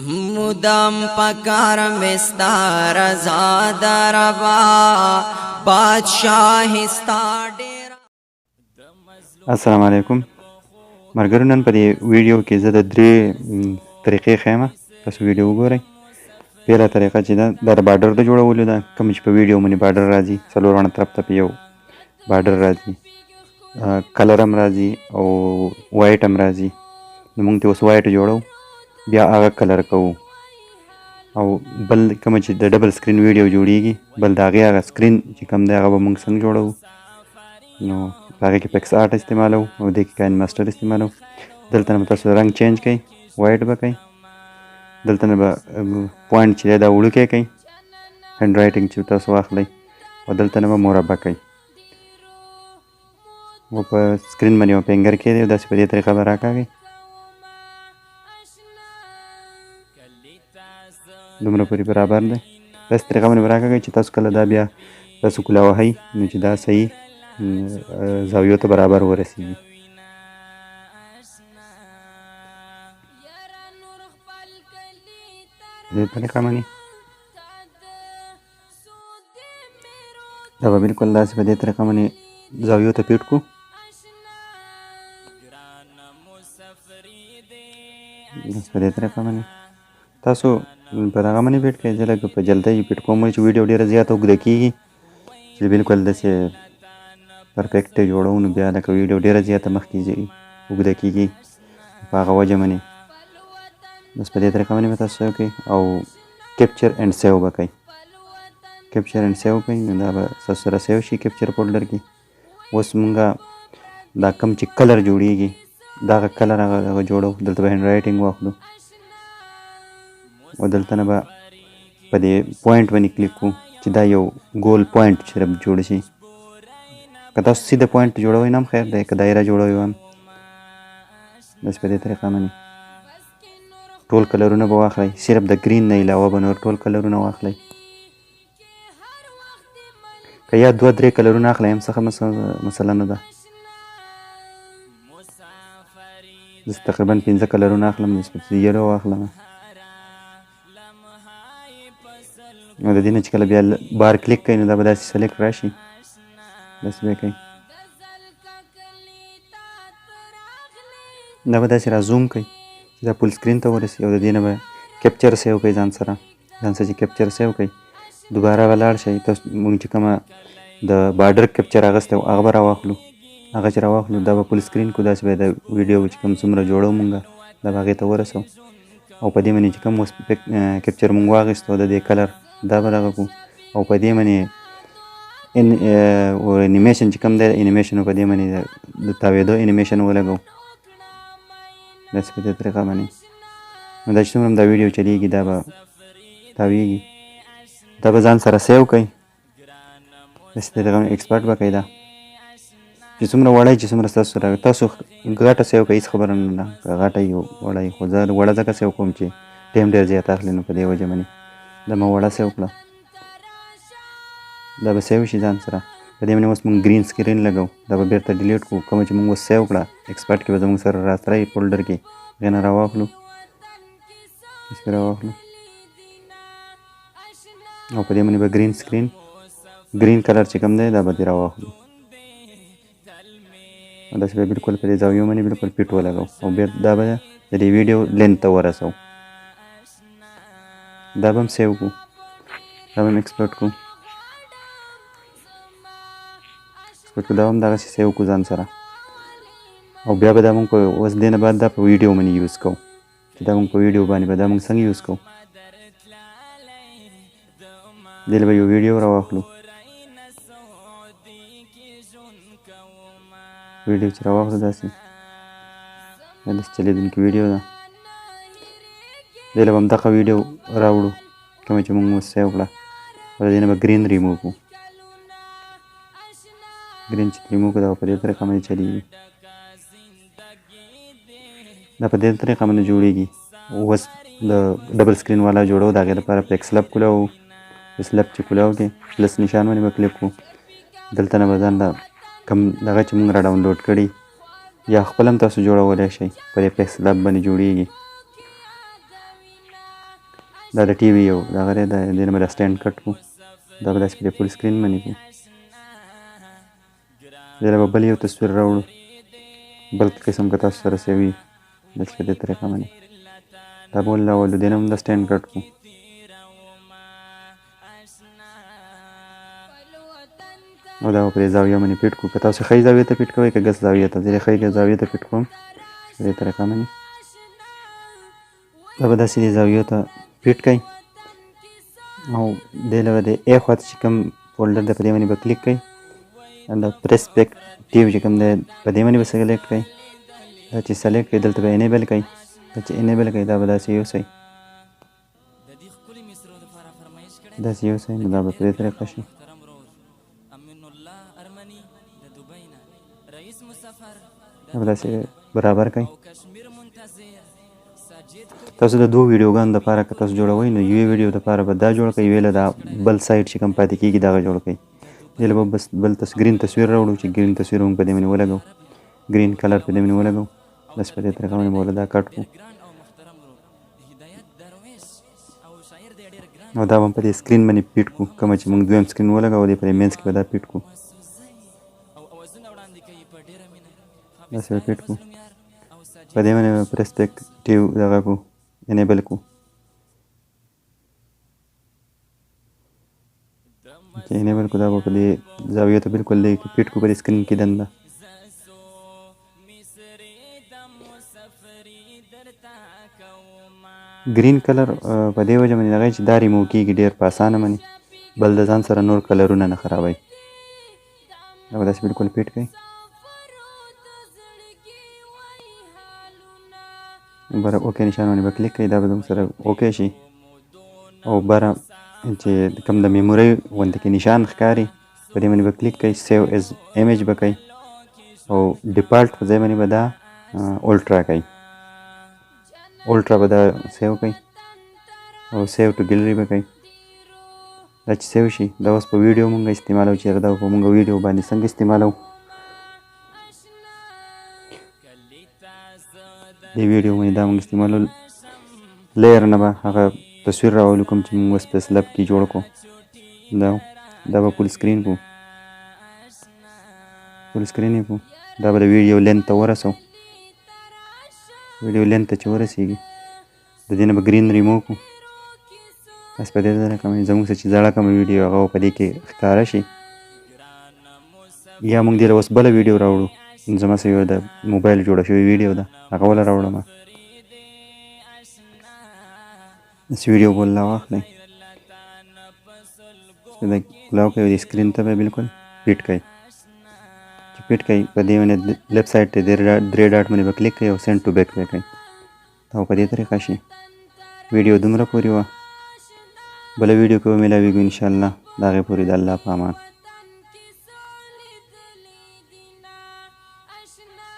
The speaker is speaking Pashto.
مدام پکار مستار زاد ربا بادشاہ ستاډیر. السلام علیکم مرګرو. نن په دې ویډیو کې زه د درې طریقې ښیم. تاسو ویډیو وګورئ. پیله طریقه چې ده د بارډر د جوړولو ده، کوم چې په ویډیو باندې بارډر راځي، څلور طرف ته په یو بارډر راځي، کلر هم راځي او وایټ هم راځي. نو موږ ته اوس وایټ جوړو، بیا هغه کلر کوو. او بل کوم چې د ډبل سکرین ویډیو جوړیږي، بل د هغې هغه سکرین چې کوم دی هغه به موږ څنګه جوړوو. نو په هغې کې پکس آرټ استعمالوو او دې کې کاین ماسټر استعمالوو. دلته نه به تاسو رنګ چینج کوئ، وایټ به کوئ. دلته نه به پوینټ چې دی دا وړوکی کوئ، هینډ رایټنګ چې تاسو واخلئ، او دلته نه به مربع کوئ. او په سکرین باندې یو فنګر کېږدئ او داسې په دې طریقه به راکاږئ. دومره پورې برابر دی. داسې طریقه باندې به راکاږئ چې تاسو کله دا بیا تاسو کوله وهئ نو چې دا صحیح زاویو ته برابر ورسیږي. دې طریقه باندې دا به بالکل داسې په دې طریقه باندې زاویو ته فټ کړو. داسې په دې طریقه باندې تاسو په هغه باندې فټ کړئ. زه لږ په جلدی فټ کوم چې ویډیو ډېره زیاته اوږده کېږي، چې بالکل داسې پرفیکټ جوړو نو بیا لکه ویډیو ډېره زیاته مخکې اوږده کېږي، په هغه وجه باندې بس په دې طریقه باندې به تاسو وکړئ او کیپچر اینډ سیو به کوئ. کیپچر اینډ سیو کوئ نو دا به ستاسو سره سیو شي کیپچر فولډر کې. اوس مونږه دا کوم چې کلر جوړیږي دغه کلر هغه جوړو. دلته به هینډ رایټنګ واخلو او دلته نه به په دې پوینټ باندې کلیک کړو چې دا یو ګول پوینټ صرف جوړ شي. که تاسو سیده پوینټ جوړوئ نه هم خیر دی، که دایره جوړوئ هم داسې په دې طریقه باندې ټول کلرونه به واخلئ. صرف د ګرین نه علاوه به نور ټول کلرونه واخلئ. که یا 2-3 کلرونه اخلئ هم څخه مسله نه ده. زه تقریبا 5 کلرونه اخلم، نسبت یلو واخلم. نو د دې نه چې کله بیا بار کلیک کوئ نو دا به داسې سلیکټ راشي، داسې به یې کوئ. دا به داسې را زوم کوئ چې دا فول سکرین ته ورسي او د دې نه به کیپچر سیو کوئ ځان سره چې کیپچر سیو کوئ. دوباره به لاړ شئ، تاسو مونږ چې کومه د بارډر کیپچر اخیستی و هغه به راواخلو. هغه چې راواخلو دا به فول سکرین کړو، داسې به د ویډیو چې کوم څومره جوړو مونږ دا به هغې ته ورسوو. او په دې باندې چې کوم اوس کیپچر مونږ واخیستو د دې کلر دا به دغه کړو. او په دې باندې انیمیشن چې کوم دی انیمیشن په دې باندې د تاوېدو انیمیشن ولګوو. داسې په دې طریقه باندې نو دا چې څومره دا ویډیو چلیږي دا به تاویږي. دا به ځان سره سیو کوئ، داسې طریقه باندې ایکسپورټ به کوئ. دا چې څومره وړئ چې څومره ستاسو سره تاسو غټه سیو کوئ هېڅ خبره نه ده، که غټه یې وړئ. خو زه وړه ځکه سیو کوم چې ټایم ډېر زیات اخلي، نو په دې وجه باندې دا ما وړه سیو کړه. دا به سیو شي ځان سره. په دې باندې اوس موږ ګرین سکرین لګوو، دا به بېرته ډیلیټ کړو. کومه چې موږ اوس سیو کړه ایکسپورټ کې به زموږ سره راسره وي فولډر کې، هغې نه راواخلو، داسې راواخلو او په دې باندې به ګرین سکرین ګرین کلر چې کوم دی دا به دې راواخلو او داسې به بالکل په دې زاویو باندې بالکل فټ ولګوو او بیا دا به د دې ویډیو لینت ته ورسوو. دا به هم سیو کړو، دا به هم ایکسپورټ کړو. دا هم دغسې سیو کړو ځان سره. او بیا به دا مونږ په اوس دې نه بعد دا په ویډیو باندې یوز کوو، چې دا مونږ په ویډیو باندې به دا مونږ څنګه یوز کوو. دې به یو ویډیو راواخلو. ویډیو چې راواخلو داسې چلېدونکې ویډیو ده. دې له به هم دغه ویډیو راوړو کومه چې مونږ اوس سیو کړه او د دې نه به ګرین ریموو کړو. ګرین چې ریموو کړو دا په دې طریقه باندې چلیږي. دا په دې طریقه باندې جوړیږي. اوس د ډبل سکرین والا جوړو، د هغې لپاره په ایکس لب کولاو، ایکس لب چې کولاو کې پلس نشان باندې به کلیک کړو. دلته نه به ځان کوم دغه چې مونږ را ډاونلوډ کړي یا خپل هم تاسو جوړولی شئ، په دې ایکس لب باندې جوړیږي. دا د ټي وي یو دغه دی دې نه به دا سټینډ کټ کړو دا به داسې پرې فل سکرین باندې کړو دې نه به بل یو تصویر راوړو بل قسم که تاسو سره څه وي داسې په دې طریقه باندې دا به ولې راولو دې نه هم د سټینډ کټ کړو او دا به په دې زاویه باندې فټ کړو که تاسو ښۍ زاویې ته فټ کوئ که ګس زاویې ته زه یې ښۍ زاویې ته فټ کوم په دې طریقه باندې دا به داسې دې زاویو ته فټ کړئ او دې له به د ا خوا ته چې کوم فولډر دی په دې باندې به کلیک کړئ د پرسپیکټیو چې کوم دی په دې باندې به سلیکټ کړئ دا چې سلیکټ کړئ دلته به انیبل کړئ دا چې انیبل کړئ دا به داسې یوسئ داسې یوسئ نو دا به په دې طریقه شي دا به داسې برابر کړئ تاسو د دوه ویډیوګانو دپاره که تاسو جوړوئ نو یوې ویډیو دپاره به دا جوړ کړئ یوې له دا بل سایډ چې کوم پاتې کېږي دغه جوړ کړئ دې له به بس بل ګرین تصویر راوړو چې ګرین تصویر موږ په دې باندې ولګو ګرین کلر په دې باندې ولګو بس په دې طریقه باندې به دا کټ کړو او دا به په دې سکرین باندې فټ کړو کومه چې موږ دویم سکرین ولګو دې په دې منځ کې به دا فټ کړو داسې به فټ کړو په دې باندې به پرسپیکټیو دغه کړو انیبل کړو چې انیبل کړو دا به په دې زاویو ته بالکل دی فټ کړو په دې سکرین کې دنده ګرین کلر په دې وجه باندې دغه چې دا ریموو کېږي ډېر په اسانه باندې بل د ځان سره نور کلرونه نه خرابوي دا به داسې بالکل فټ کړئ بره اوکې نشان باندې به کلیک کړئ دا به زموږ سره اوکې شي او بره چې کوم د میمورۍ غوندې کې نشان ښکاري په دې باندې به کلیک کړئ سیو ایز ایمیج به کوئ او ډیفالټ په ځای باندې به دا اولټرا کوئ اولټرا به دا سیو کوئ او سیو ټو ګیلري به کوئ دا چې سیو شي دا اوس په ویډیو مونږ استعمالو چېرې دا په مونږ ویډیو باندې څنګه استعمالو دې ویډیو باندې دا مونږ استعمالو لیر نه به هغه تصویر راولو کوم چې مونږ اوس په سلب کې جوړ کړو دا به فول سکرین کړو فول سکرین یې کړو دا به د ویډیو لینت ته ورسو ویډیو لینت ته چې ورسېږي د دې نه به ګرین ریموو کړو بس په دې طریقه باندې زموږ څه چې زړه کومه ویډیو هغه په دې کې ښکاره شي یا مونږ دې له اوس بله ویډیو راوړو زما څه یو د موبایل جوړه شوې ویډیو ده هغه وله راوړم داسې ویډیو به له واخلئ کلاو کوئ د سکرین ته به بالکل فټ کوئ چې فټ کوئ په دې باندې لیفټ سایډ ته درې ډاټ باندې به کلیک کوئ او سینډ ټو بیک به کوئ دا په دې طریقه شي ویډیو دومره پورې وه بله ویډیو کې به میلاویږو انشاءالله د هغې پورې د الله په امان